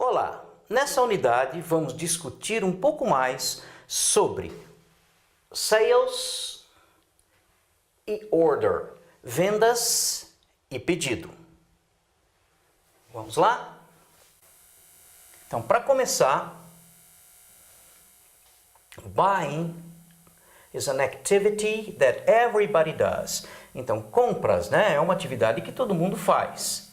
Olá! Nessa unidade vamos discutir um pouco mais sobre sales e order, vendas e pedido. Vamos lá? Então, para começar, buying is an activity that everybody does. Então, compras, né, é uma atividade que todo mundo faz.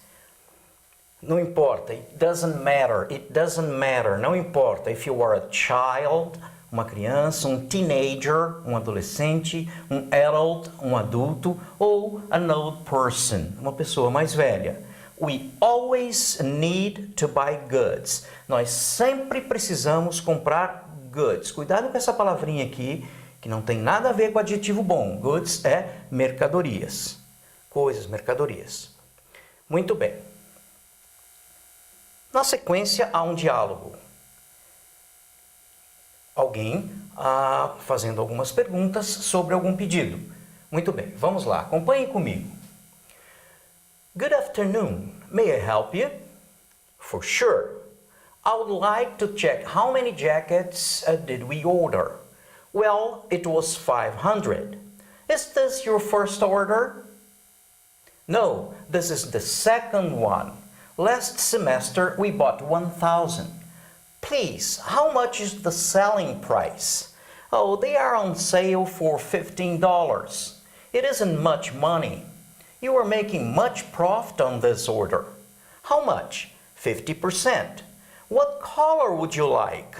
Não importa, it doesn't matter, não importa if you are a child, uma criança, um teenager, um adolescente, um adult, um adulto, ou an old person, uma pessoa mais velha. We always need to buy goods. Nós sempre precisamos comprar goods. Cuidado com essa palavrinha aqui, que não tem nada a ver com adjetivo bom. Goods é mercadorias, coisas, mercadorias. Muito bem. Na sequência, há um diálogo. Alguém fazendo algumas perguntas sobre algum pedido. Muito bem, vamos lá, acompanhe comigo. Good afternoon, may I help you? For sure. I would like to check how many jackets did we order? Well, it was 500. Is this your first order? No, this is the second one. Last semester we bought 1,000. Please, how much is the selling price? Oh, they are on sale for $15. It isn't much money. You are making much profit on this order. How much? 50%. What color would you like?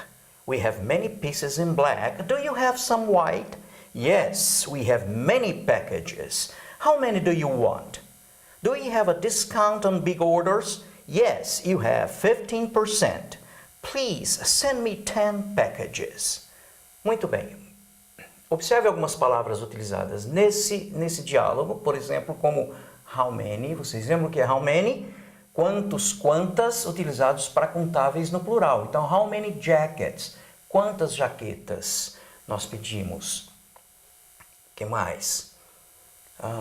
We have many pieces in black. Do you have some white? Yes, we have many packages. How many do you want? Do you have a discount on big orders? Yes, you have 15%. Please send me 10 packages. Muito bem. Observe algumas palavras utilizadas nesse diálogo, por exemplo, como how many. Vocês lembram o que é how many? Quantos, quantas, utilizados para contáveis no plural. Então, how many jackets? Quantas jaquetas nós pedimos? O que mais?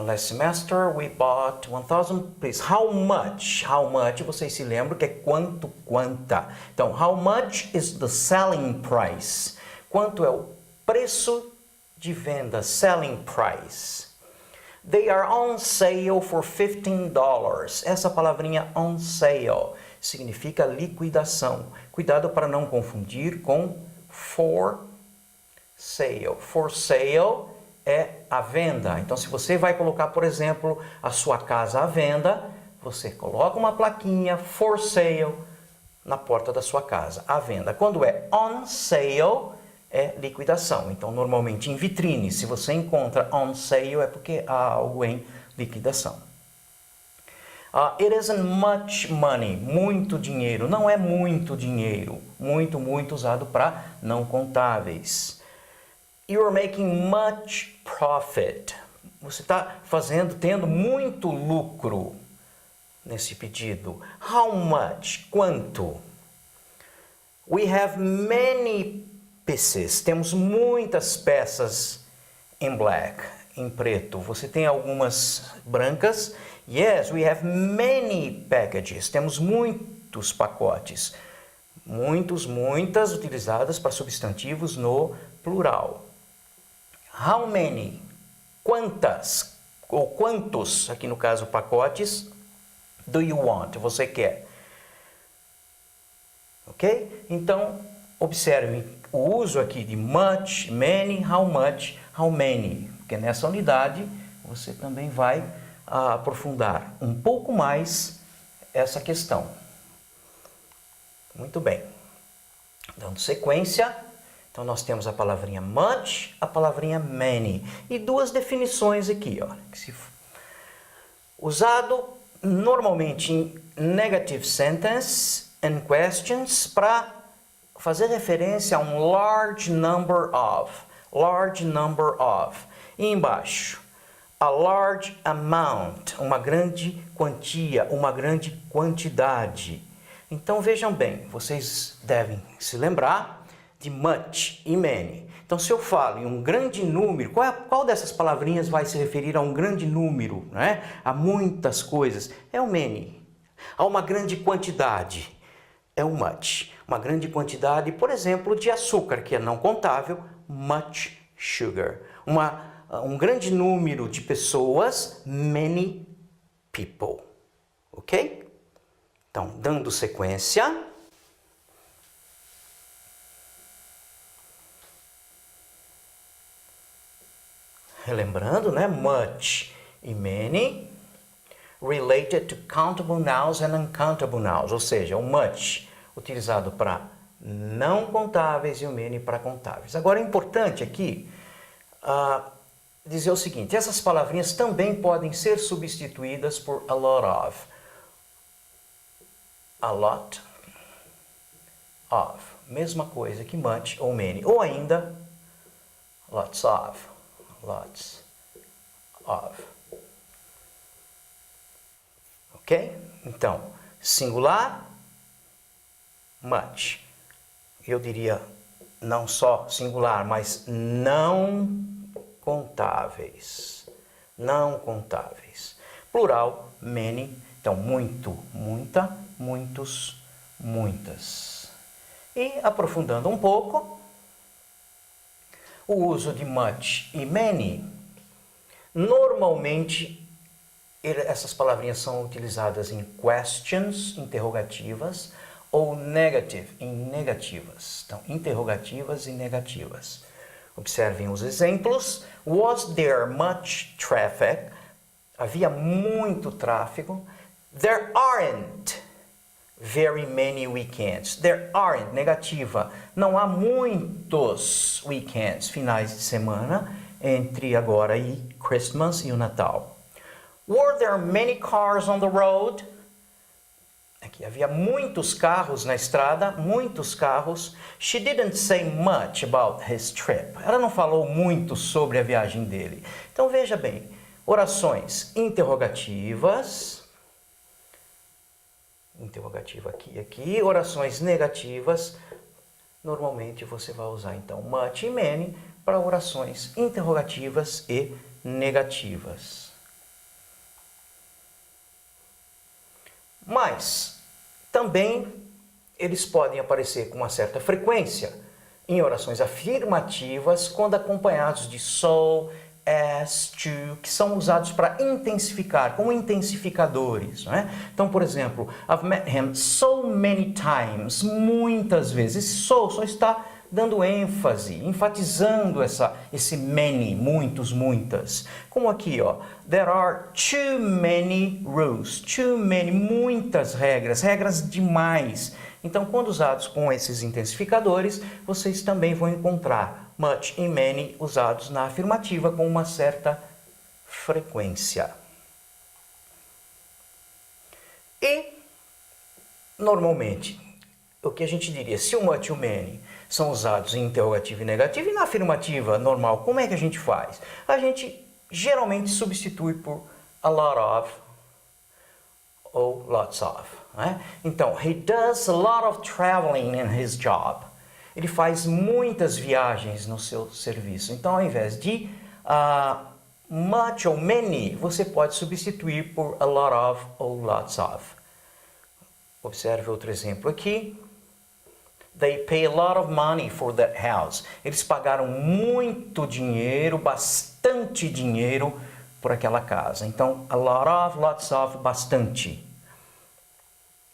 Last semester we bought 1,000. Please, how much? How much? Vocês se lembram que é quanto, quanta. Então, how much is the selling price? Quanto é o preço de venda? Selling price. They are on sale for $15. Essa palavrinha on sale significa liquidação. Cuidado para não confundir com for sale. For sale é a venda. Então, se você vai colocar, por exemplo, a sua casa à venda, você coloca uma plaquinha for sale na porta da sua casa, à venda. Quando é on sale, é liquidação. Então, normalmente em vitrine, se você encontra on sale, é porque há algo em liquidação. It isn't much money. Muito dinheiro. Não é muito dinheiro. Muito, muito usado para não contáveis. You are making much profit. Você está tendo muito lucro nesse pedido. How much? Quanto? We have many pieces. Temos muitas peças in black, em preto. Você tem algumas brancas? Yes, we have many packages. Temos muitos pacotes. Muitas utilizadas para substantivos no plural. How many? Quantas? Ou quantos, aqui no caso pacotes, do you want? Você quer? Ok? Então, observe o uso aqui de much, many, how much, how many. Porque nessa unidade você também vai aprofundar um pouco mais essa questão. Muito bem. Dando sequência. Então, nós temos a palavrinha much, a palavrinha many. E duas definições aqui, ó. Usado normalmente em negative sentence and questions para fazer referência a um large number of. Large number of. E embaixo, a large amount, uma grande quantia, uma grande quantidade. Então, vejam bem, vocês devem se lembrar de much e many. Então, se eu falo em um grande número, qual dessas palavrinhas vai se referir a um grande número, né? A muitas coisas? É o many. A uma grande quantidade. é o much. Uma grande quantidade, por exemplo, de açúcar, que é não contável, much sugar. Um grande número de pessoas, many people. Ok? Então, dando sequência. Relembrando, né? Much e many related to countable nouns and uncountable nouns, ou seja, o much utilizado para não contáveis e o many para contáveis. Agora, é importante aqui dizer o seguinte, essas palavrinhas também podem ser substituídas por a lot of. A lot of. Mesma coisa que much ou many. Ou ainda, lots of. Lots of. Ok? Então, singular, much. Eu diria não só singular, mas não contáveis. Não contáveis. Plural, many. Então, muito, muita, muitos, muitas. E aprofundando um pouco, o uso de much e many, normalmente essas palavrinhas são utilizadas em questions, interrogativas, ou negative, em negativas. Então, interrogativas e negativas. Observem os exemplos. Was there much traffic? Havia muito tráfego. There aren't very many weekends. There aren't, negativa. Não há muitos weekends, finais de semana, entre agora e Christmas e o Natal. Were there many cars on the road? Aqui havia muitos carros na estrada, muitos carros. She didn't say much about his trip. Ela não falou muito sobre a viagem dele. Então veja bem, orações interrogativas, interrogativa aqui, orações negativas, normalmente você vai usar então much e many para orações interrogativas e negativas. Mas também eles podem aparecer com uma certa frequência em orações afirmativas quando acompanhados de so, as, to, que são usados para intensificar, como intensificadores, não é? Então, por exemplo, I've met him so many times, muitas vezes. Esse so só está dando ênfase, enfatizando esse many, muitos, muitas. Como aqui, ó, there are too many rules, too many, muitas regras, regras demais. Então, quando usados com esses intensificadores, vocês também vão encontrar much e many usados na afirmativa com uma certa frequência. E, normalmente, o que a gente diria, se o much e o many são usados em interrogativo e negativo, e na afirmativa normal, como é que a gente faz? A gente geralmente substitui por a lot of ou lots of. Né? Então, he does a lot of traveling in his job. Ele faz muitas viagens no seu serviço. Então, ao invés de much ou many, você pode substituir por a lot of ou lots of. Observe outro exemplo aqui. They pay a lot of money for that house. Eles pagaram muito dinheiro, bastante dinheiro por aquela casa. Então, a lot of, lots of, bastante.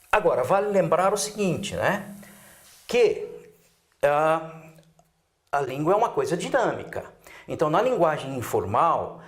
Agora, vale lembrar o seguinte, né? Que a língua é uma coisa dinâmica. Então, na linguagem informal,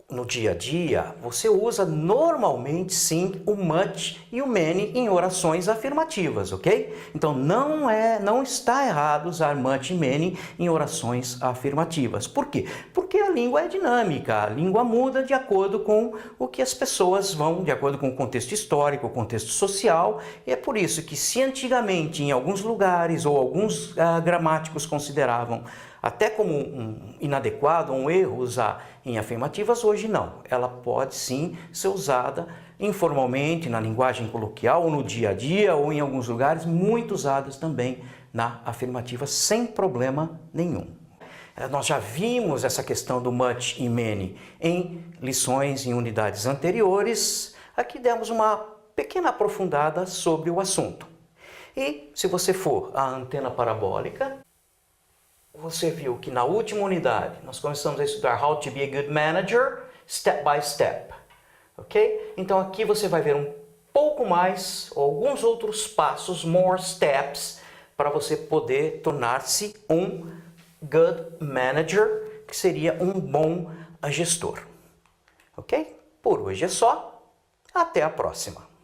no dia a dia, você usa normalmente sim o much e o many em orações afirmativas, ok? Então não está errado usar much e many em orações afirmativas. Por quê? Porque a língua é dinâmica, a língua muda de acordo com o que as pessoas vão, de acordo com o contexto histórico, o contexto social, e é por isso que se antigamente em alguns lugares ou alguns gramáticos consideravam até como inadequado, um erro usar em afirmativas, hoje não. Ela pode sim ser usada informalmente, na linguagem coloquial, ou no dia a dia, ou em alguns lugares, muito usadas também na afirmativa, sem problema nenhum. Nós já vimos essa questão do much e many em lições em unidades anteriores. Aqui demos uma pequena aprofundada sobre o assunto. E se você for à antena parabólica, você viu que na última unidade nós começamos a estudar How to be a Good Manager, step by step. Ok? Então aqui você vai ver um pouco mais, ou alguns outros passos, more steps, para você poder tornar-se um good manager, que seria um bom gestor. Ok? Por hoje é só. Até a próxima.